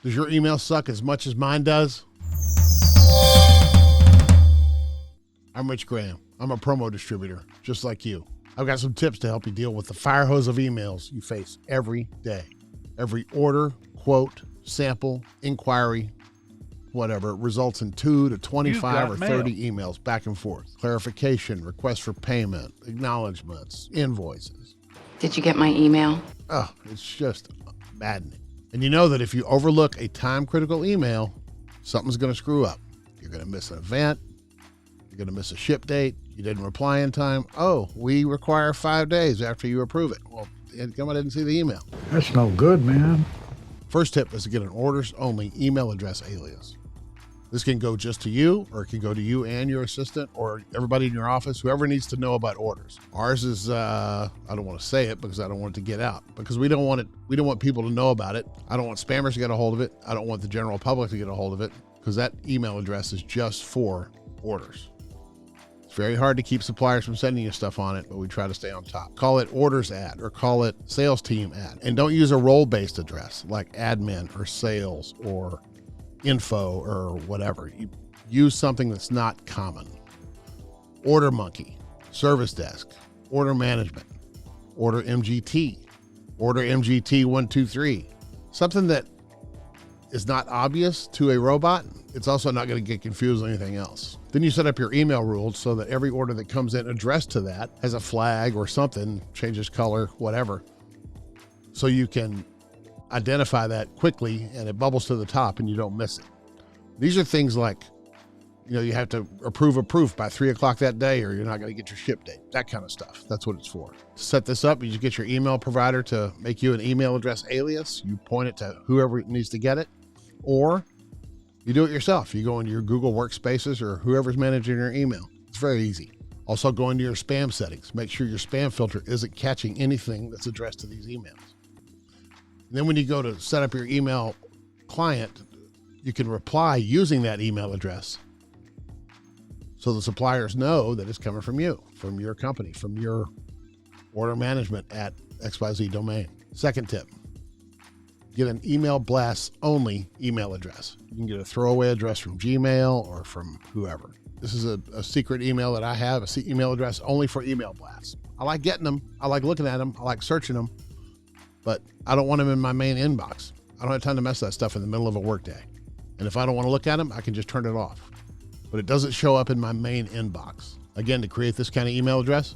Does your email suck as much as mine does? I'm Rich Graham. I'm a promo distributor, just like you. I've got some tips to help you deal with the fire hose of emails you face every day. Every order, quote, sample, inquiry, whatever, results in 2 to 25 or 30 emails back and forth. Clarification, requests for payment, acknowledgments, invoices. Did you get my email? Oh, it's just maddening. And you know that if you overlook a time-critical email, something's going to screw up. You're going to miss an event. You're going to miss a ship date. You didn't reply in time. Oh, we require 5 days after you approve it. Well, come, I didn't see the email. That's no good, man. First tip is to get an orders-only email address alias. This can go just to you, or it can go to you and your assistant, or everybody in your office, whoever needs to know about orders. Ours is, I don't want to say it because I don't want it to get out, because we don't want it. We don't want people to know about it. I don't want spammers to get a hold of it. I don't want the general public to get a hold of it, because that email address is just for orders. It's very hard to keep suppliers from sending you stuff on it, but we try to stay on top. Call it orders at, or call it sales team at. And don't use a role-based address like admin or sales or info or whatever. You use something that's not common. Order monkey, service desk, order management, order MGT, order MGT 123. Something that is not obvious to a robot. It's also not going to get confused with anything else. Then you set up your email rules so that every order that comes in addressed to that has a flag or something, changes color, whatever. So you can identify that quickly and it bubbles to the top and you don't miss it. These are things like, you have to approve a proof by 3 o'clock that day or you're not going to get your ship date, that kind of stuff. That's what it's for. To set this up, you just get your email provider to make you an email address alias. You point it to whoever needs to get it, or you do it yourself. You go into your Google Workspaces or whoever's managing your email. It's very easy. Also go into your spam settings. Make sure your spam filter isn't catching anything that's addressed to these emails. And then when you go to set up your email client, you can reply using that email address so the suppliers know that it's coming from you, from your company, from your order management at XYZ domain. Second tip, get an email blast only email address. You can get a throwaway address from Gmail or from whoever. This is a secret email that I have, email address only for email blasts. I like getting them. I like looking at them. I like searching them. But I don't want them in my main inbox. I don't have time to mess that stuff in the middle of a workday. And if I don't want to look at them, I can just turn it off. But it doesn't show up in my main inbox. Again, to create this kind of email address,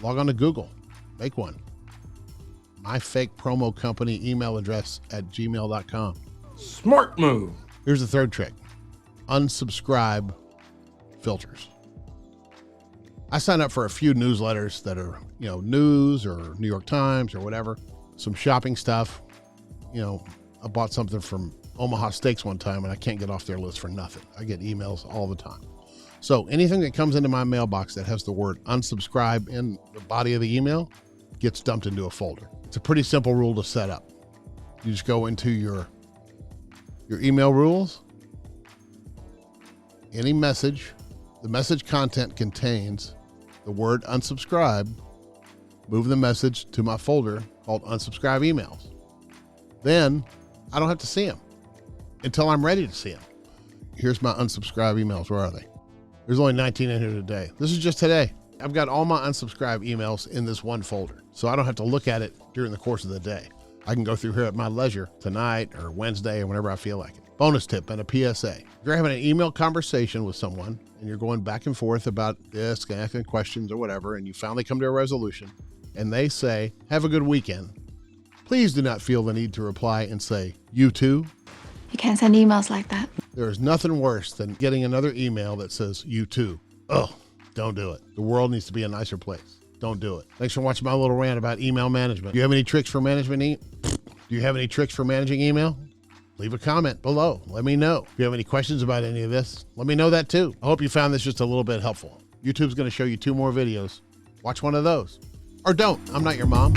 log on to Google, make one. My fake promo company email address at gmail.com. Smart move. Here's the third trick. Unsubscribe filters. I sign up for a few newsletters that are, news or New York Times or whatever, some shopping stuff. I bought something from Omaha Steaks one time and I can't get off their list for nothing. I get emails all the time. So anything that comes into my mailbox that has the word unsubscribe in the body of the email gets dumped into a folder. It's a pretty simple rule to set up. You just go into your email rules. Any message, the message content contains the word unsubscribe, move the message to my folder called unsubscribe emails. Then I don't have to see them until I'm ready to see them. Here's my unsubscribe emails. Where are they? There's only 19 in here today. This is just today. I've got all my unsubscribe emails in this one folder, so I don't have to look at it during the course of the day. I can go through here at my leisure tonight or Wednesday or whenever I feel like it. Bonus tip and a PSA. If you're having an email conversation with someone and you're going back and forth about this, asking questions or whatever, and you finally come to a resolution and they say, have a good weekend, please do not feel the need to reply and say, you too. You can't send emails like that. There is nothing worse than getting another email that says, you too. Oh, don't do it. The world needs to be a nicer place. Don't do it. Thanks for watching my little rant about email management. Do you have any tricks for management? Do you have any tricks for managing email? Leave a comment below. Let me know. If you have any questions about any of this, let me know that too. I hope you found this just a little bit helpful. YouTube's going to show you 2 more videos. Watch one of those. Or don't. I'm not your mom.